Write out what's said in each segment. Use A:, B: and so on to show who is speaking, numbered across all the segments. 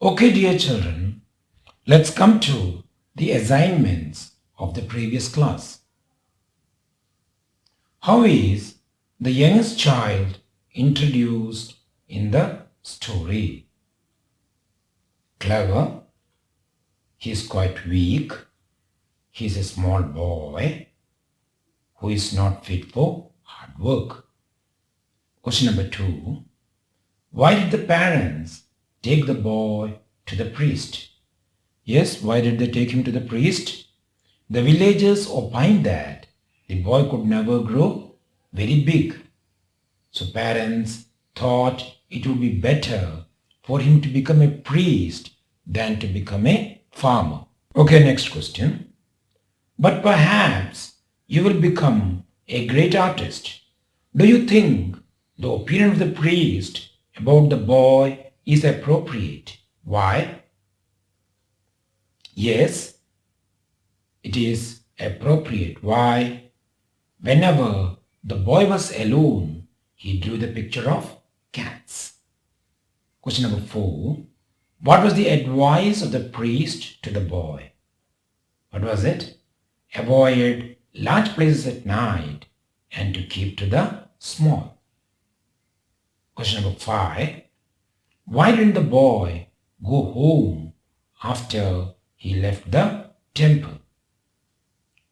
A: Okay, dear children, let's come to the assignments of the previous class. How is the youngest child introduced in the story? Clever, he is quite weak, he is a small boy who is not fit for hard work. Question number 2. Why did the parents take the boy to the priest? Yes, why did they take him to the priest? The villagers opined that the boy could never grow very big. So parents thought it would be better for him to become a priest than to become a farmer. Okay, next question. But perhaps you will become a great artist. Do you think the opinion of the priest about the boy is appropriate? Why? Yes, it is appropriate. Why? Whenever the boy was alone, he drew the picture of cats. Question number 4. What was the advice of the priest to the boy? What was it? Avoid large places at night and to keep to the small. Question number 5. Why didn't the boy go home after he left the temple?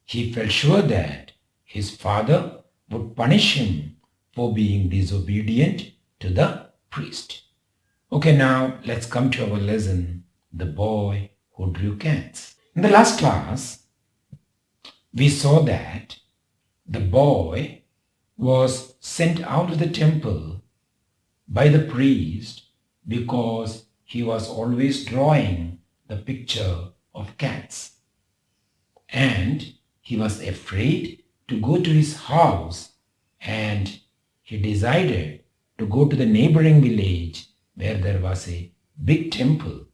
A: He felt sure that his father would punish him for being disobedient to the priest. Okay, now let's come to our lesson, The Boy Who Drew Cats. In the last class, we saw that the boy was sent out of the temple by the priest because he was always drawing the picture of cats. And he was afraid to go to his house, and he decided to go to the neighboring village where there was a big temple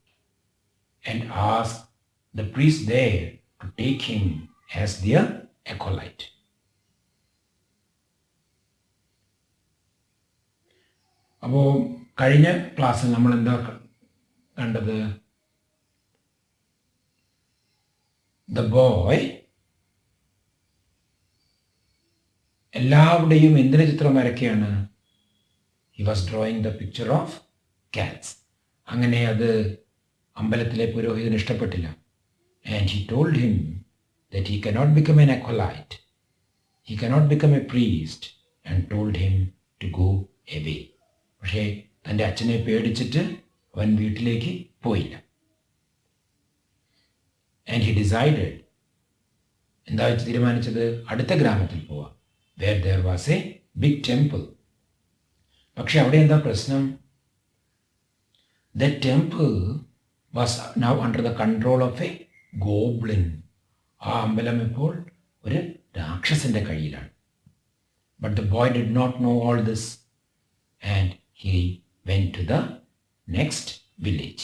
A: and ask the priest there to take him as their acolyte. അപ്പോൾ കഴിഞ്ഞ ക്ലാസ്സിൽ നമ്മൾ എന്താ കണ്ടത്? The boy എല്ലാവരുടെയും എന്തിനെ ചിത്രം വരയ്ക്കുകയാണ്? He was drawing the picture of cats. അങ്ങനെ അത് അമ്പലത്തിലെ പുരോഹിതന് ഇഷ്ടപ്പെട്ടില്ല. And he told him that he cannot become an acolyte. He cannot become a priest and told him to go away. പക്ഷേ തൻ്റെ അച്ഛനെ പേടിച്ചിട്ട് അവൻ വീട്ടിലേക്ക് പോയില്ല. And he decided, എന്താ തീരുമാനിച്ചത്? അടുത്ത ഗ്രാമത്തിൽ പോവാം, where there was a big temple. പക്ഷെ അവിടെ എന്താ പ്രശ്നം? That temple was now under the control of a goblin. ആ അമ്പലം ഇപ്പോൾ ഒരു രാക്ഷസന്റെ കയ്യിലാണ്. But the boy did not know all this, and he went to the next village.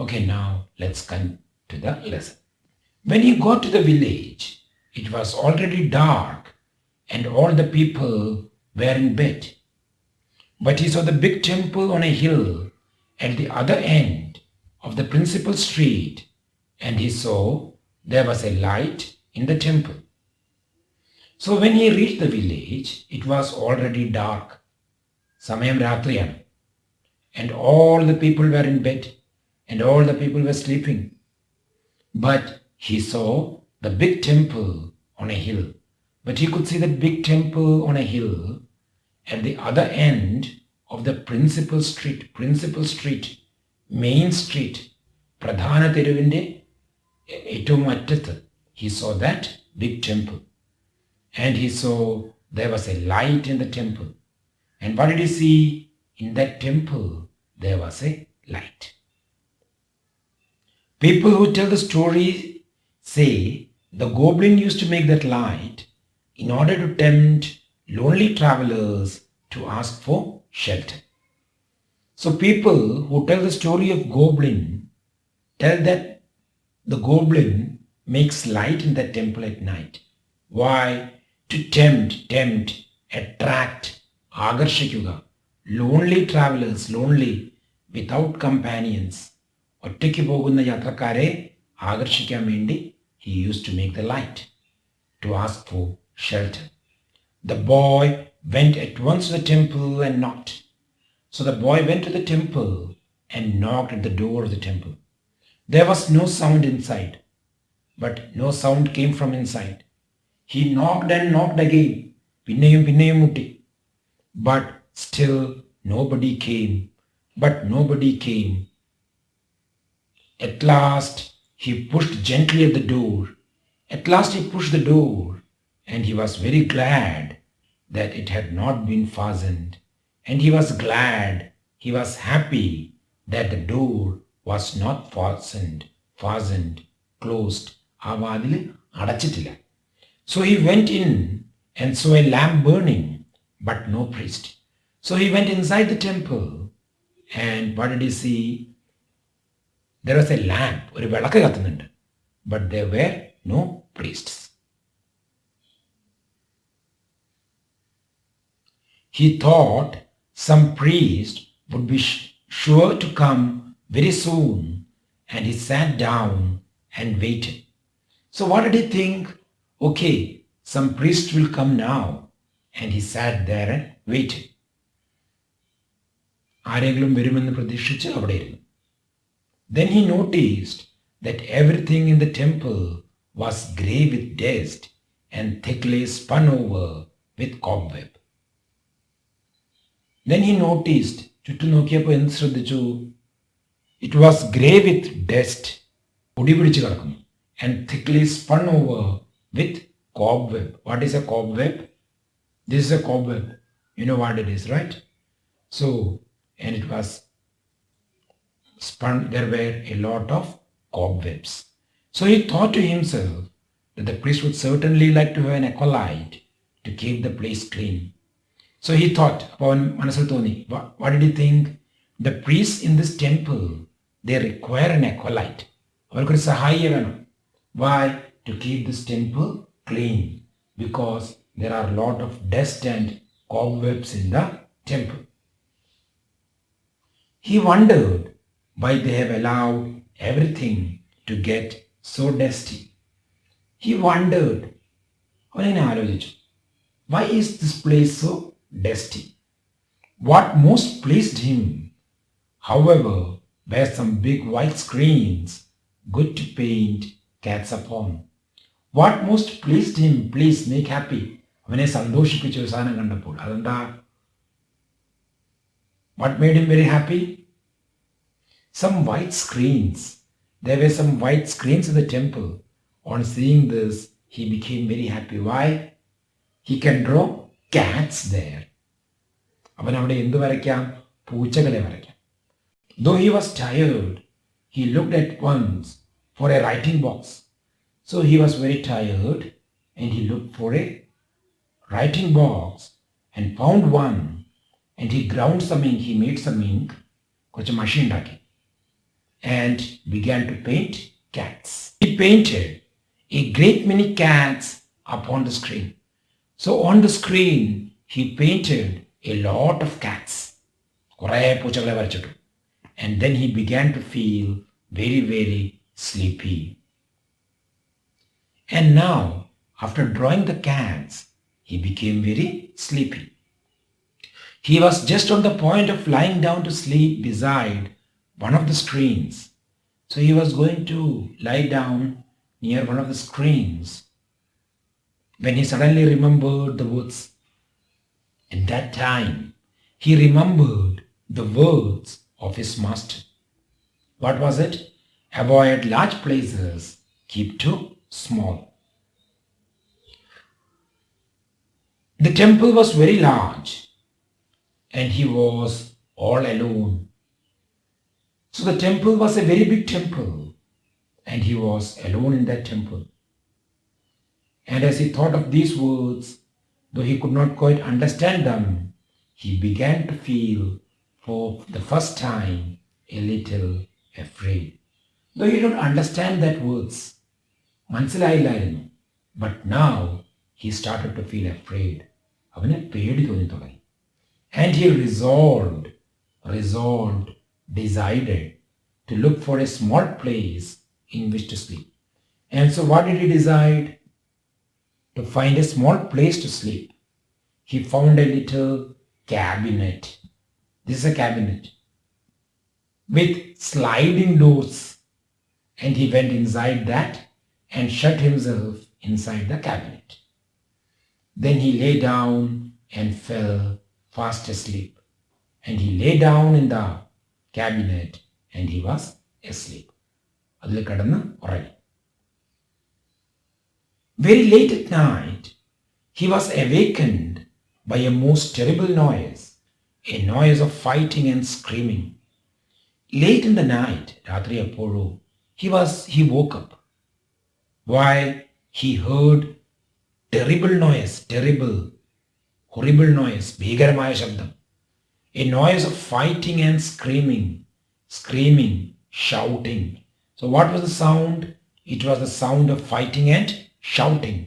A: Okay, now let's come to the lesson. When he got to the village, it was already dark and all the people were in bed. But he saw the big temple on a hill at the other end of the principal street, and he saw there was a light in the temple. So when he reached the village, it was already dark. സമയം രാത്രിയാണ്. And all the people were in bed and all the people were sleeping. But he saw the big temple on a hill. But he could see that big temple on a hill at the other end of the principal street, main street, പ്രധാന തെരുവിൻ്റെ ഏറ്റവും അറ്റത്ത്. He saw that big temple. And he saw there was a light in the temple. And what did he see? In that temple, there was a light. People who tell the story say the goblin used to make that light in order to tempt lonely travelers to ask for shelter. So people who tell the story of goblin tell that the goblin makes light in that temple at night. Why? To tempt, attract, ആകർഷിക്കുക, lonely travelers, lonely without companions. ഒറ്റയ്ക്ക് പോകുന്ന യാത്രക്കാരെ ആകർഷിക്കാൻ വേണ്ടി he used to make the light to ask for shelter. The boy went at once to the temple and knocked. So the boy went to the temple and knocked at the door of the temple. There was no sound inside, but no sound came from inside. He knocked and knocked again. പിന്നെയും പിന്നെയും മുട്ടി. But still nobody came. But nobody came. At last he pushed gently at the door. At last he pushed the door, and he was very glad that it had not been fastened. And he was glad, he was happy that the door was not fastened, closed. ആ വാതിൽ അടച്ചിട്ടില്ല. So he went in and saw a lamp burning, but no priest. So he went inside the temple, and what did he see? There was a lamp, ഒരു വിളക്ക് കത്തുന്നുണ്ട്, but there were no priests. He thought some priest would be sure to come very soon, and he sat down and waited. So what did he think? Okay, some priest will come now, and he sat there and waited. ആരെങ്കിലും വരുമെന്ന് പ്രതീക്ഷിച്ച് അവിടെ ഇരുന്നു. Then he noticed that everything in the temple was grey with dust and thickly spun over with cobweb. Then he noticed, ചുറ്റും നോക്കിയപ്പോൾ എന്ത് ശ്രദ്ധിച്ചു? It was grey with dust, പൊടി പിടിച്ച് കിടക്കുന്നു, and thickly spun over with cobweb. What is a cobweb? This is a cobweb. You know what it is, right? So, and it was spun, there were a lot of cobwebs. So he thought to himself that the priest would certainly like to have an acolyte to keep the place clean. So he thought, what did he think? The priests in this temple, they require an acolyte. Why? To keep this temple clean. Because there are a lot of dust and cobwebs in the temple. He wondered why they have allowed everything to get so dusty. He wondered, why is this place so dusty? What most pleased him, however, were some big white screens, good to paint cats upon. What most pleased him, please make happy. അവനെ സന്തോഷിപ്പിച്ച ഒരു സാധനം കണ്ടപ്പോൾ അതെന്താ? What made him very happy? Some white screens. There were some white screens in the temple. On seeing this, he became very happy. Why? He can draw cats there. അവൻ അവിടെ എന്ത് വരയ്ക്കാം? പൂച്ചകളെ വരയ്ക്കാം. Though he was tired, he looked at once for a writing box. So he was very tired and he looked for a writing box and found one, and he ground some ink, he made some ink, കുറച്ച് മഷി ഉണ്ടാക്കി, and began to paint cats. He painted a great many cats upon the screen. So on the screen, he painted a lot of cats. കുറേ പൂച്ചകളെ വരച്ചിട്ടു. And then he began to feel very, very sleepy. And now, after drawing the cats, he became very sleepy. He was just on the point of lying down to sleep beside one of the screens. So he was going to lie down near one of the screens when he suddenly remembered the words. At that time, he remembered the words of his master. What was it? Avoid large places, keep to small. The temple was very large, and he was all alone. So the temple was a very big temple, and he was alone in that temple. And as he thought of these words, though he could not quite understand them, he began to feel for the first time a little afraid. Though he didn't understand that words, മനസ്സിലായില്ലായിരുന്നു, but now he started to feel afraid. അവന് പേടി തോന്നി തുടങ്ങി. And he resolved decided to look for a small place in which to sleep. And so what did he decide? To find a small place to sleep. He found a little cabinet. This is a cabinet with sliding doors. And he went inside that and shut himself inside the cabinet. Then he lay down and fell fast asleep. And he lay down in the cabinet and he was asleep. അതിൽ കിടന്ന് ഉറങ്ങി. Very late at night, he was awakened by a most terrible noise, a noise of fighting and screaming. Late in the night, രാത്രി എപ്പോഴോ, he woke up while he heard terrible noise, horrible noise, ഭീകരമായ ശബ്ദം. A noise of fighting and screaming, shouting. So what was the sound? It was the sound of fighting and shouting.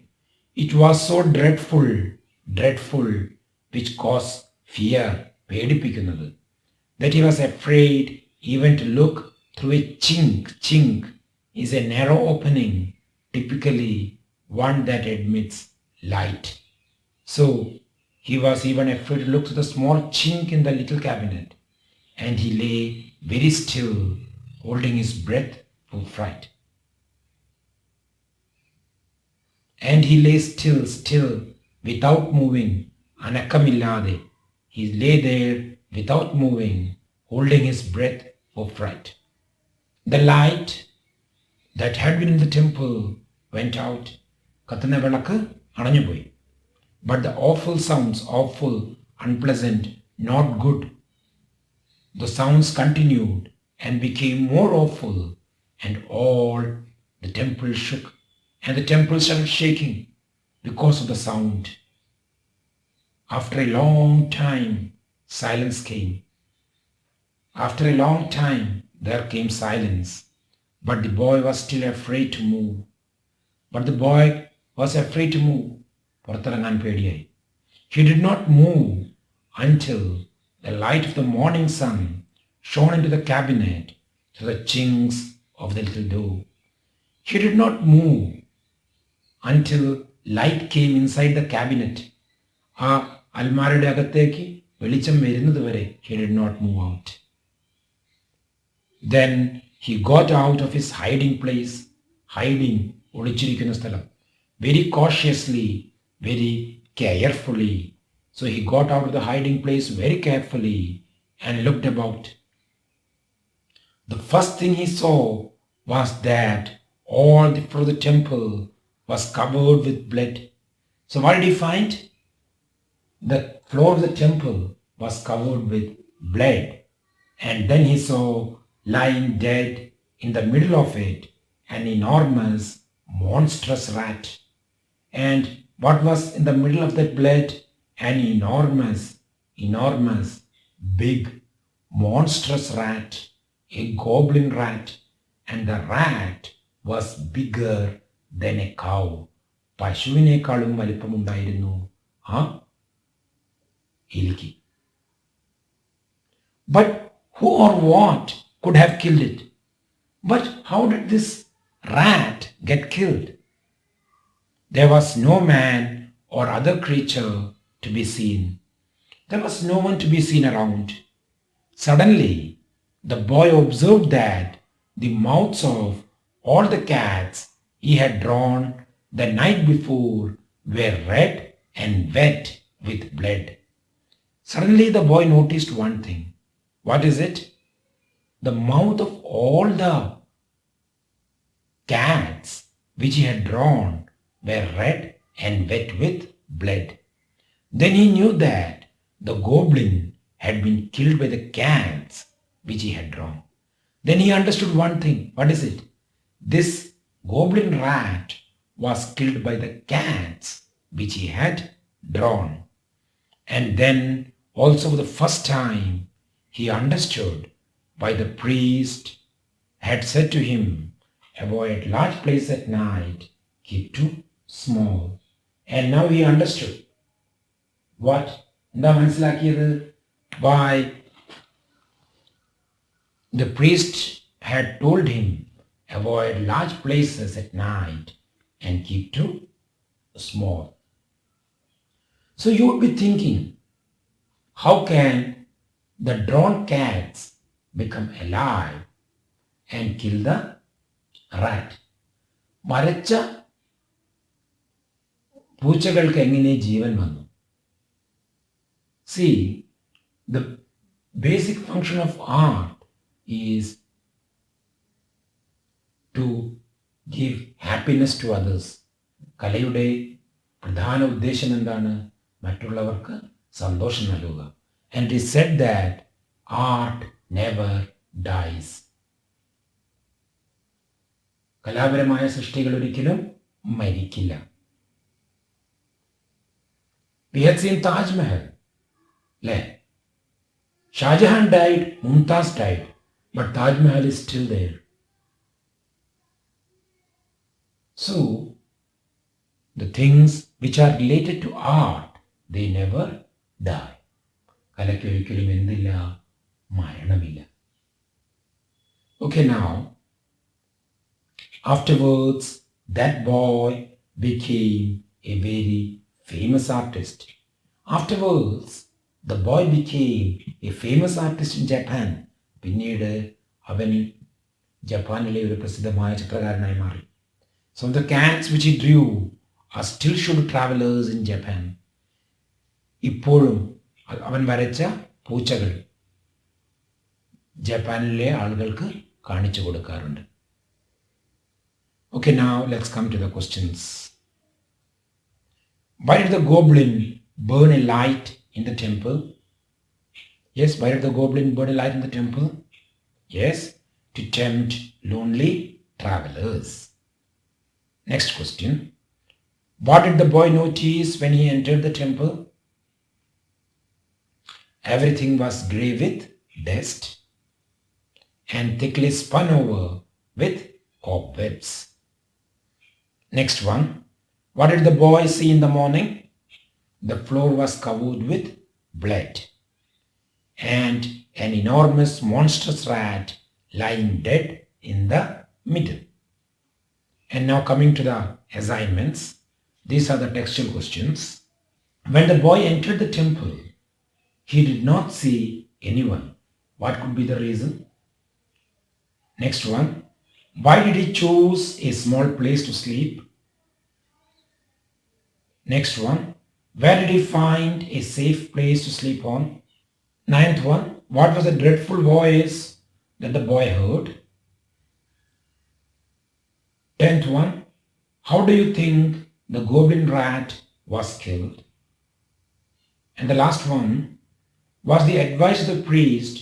A: It was so dreadful, which caused fear, പേടിപ്പിക്കുന്നത്, that he was afraid even to look through a chink. Chink is a narrow opening, typically one that admits light. So he was even afraid to look through the small chink in the little cabinet, and he lay very still, holding his breath for fright. And he lay still, without moving, അനക്കമില്ലാതെ. He lay there without moving, holding his breath for fright. The light that had been in the temple went out. കത്തുന്ന വിളക്ക് അണഞ്ഞുപോയി. But the awful sounds, awful, unpleasant, not good, the sounds continued and became more awful, and all the temple shook, and the temple started shaking because of the sound. After a long time, silence came. After a long time, there came silence, but the boy was still afraid to move. പുറത്തിറങ്ങാൻ പേടിയായി. He did not move until the light of the morning sun shone into the cabinet through the chinks of the little door. He did not move until light came inside the cabinet. ആ അൽമാരയുടെ അകത്തേക്ക് വെളിച്ചം വരുന്നത് വരെ he did not move out. Then he got out of his hiding place, ഒളിച്ചിരിക്കുന്ന സ്ഥലം, very cautiously, very carefully. So he got out of the hiding place very carefully and looked about. The first thing he saw was that all the floor of the temple was covered with blood. So what did he find? The floor of the temple was covered with blood. And then he saw lying dead in the middle of it an enormous, monstrous rat. And what was in the middle of that blood? An enormous, big, monstrous rat, a goblin rat. And the rat was bigger than a cow. പശുവിനേക്കാളും വലിപ്പമുണ്ടായിരുന്നു ആ എലിക്ക്. But who or what could have killed it? But how did this rat get killed? There was no man or other creature to be seen. There was no one to be seen around. Suddenly, the boy observed that the mouths of all the cats he had drawn the night before were red and wet with blood. Suddenly, the boy noticed one thing. What is it? The mouth of all the cats which he had drawn were red and wet with blood. Then he knew that the goblin had been killed by the cats which he had drawn. Then he understood one thing. What is it? This goblin rat was killed by the cats which he had drawn. And then also for the first time he understood why the priest had said to him, avoid large places at night, keep too small. And now he understood what? എന്താ മനസ്സിലാക്കിയത്? Why The priest had told him avoid large places at night and keep to small. So you would be thinking, how can the drawn cats become alive and kill the rat? മരച്ച പൂച്ചകൾക്ക് എങ്ങനെ ജീവൻ വന്നു? See, the basic function of art is to give happiness to others. കലയുടെ പ്രധാന ഉദ്ദേശം എന്താണ്? മറ്റുള്ളവർക്ക് സന്തോഷം നൽകുക. And it is said that art never dies. കലാപരമായ സൃഷ്ടികൾ ഒരിക്കലും മരിക്കില്ല. We had seen Taj Mahal. Shahjahan died, Mumtaz died, but Taj Mahal is still there. So, the things which are related to art, they never die. കലയ്ക്ക് ഒരിക്കലും എന്തില്ല? മരണമില്ല. Okay, now, afterwards, that boy became a very famous artist. Afterwards, the boy became a famous artist in Japan. പിന്നീട് അവൻ ജപ്പാനിലെ ഒരു പ്രസിദ്ധമായ ചിത്രകാരനായി മാറി. Some of the cats which he drew are still shown to travelers in Japan. ഇപ്പോഴും അവൻ വരച്ച പൂച്ചകൾ ജപ്പാനിലെ ആളുകൾക്ക് കാണിച്ചു കൊടുക്കാറുണ്ട്. Okay, now let's come to the questions. Why did the goblin burn a light in the temple? Yes, why did the goblin burn a light in the temple? Yes, to tempt lonely travelers. Next question. What did the boy notice when he entered the temple? Everything was grey with dust and thickly spun over with cobwebs. Next one. What did the boy see in the morning? The floor was covered with blood and an enormous monstrous rat lying dead in the middle. And now coming to the assignments. These are the textual questions. When the boy entered the temple, he did not see anyone. What could be the reason? Next one. Why did he choose a small place to sleep? Next one. Where did he find a safe place to sleep on? Ninth one. What was the dreadful voice that the boy heard? 10th one. How do you think the goblin rat was killed? And the last one. Was the advice of the priest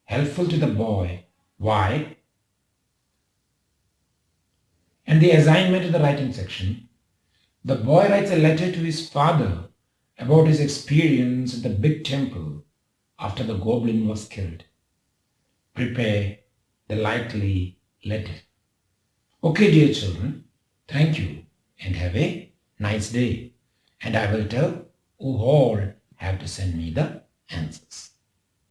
A: helpful to the boy? Why? And the assignment in the writing section. The boy writes a letter to his father about his experience at the big temple after the goblin was killed. Prepare the likely letter. Okay, dear children, thank you and have a nice day. And I will tell who all have to send me the answers.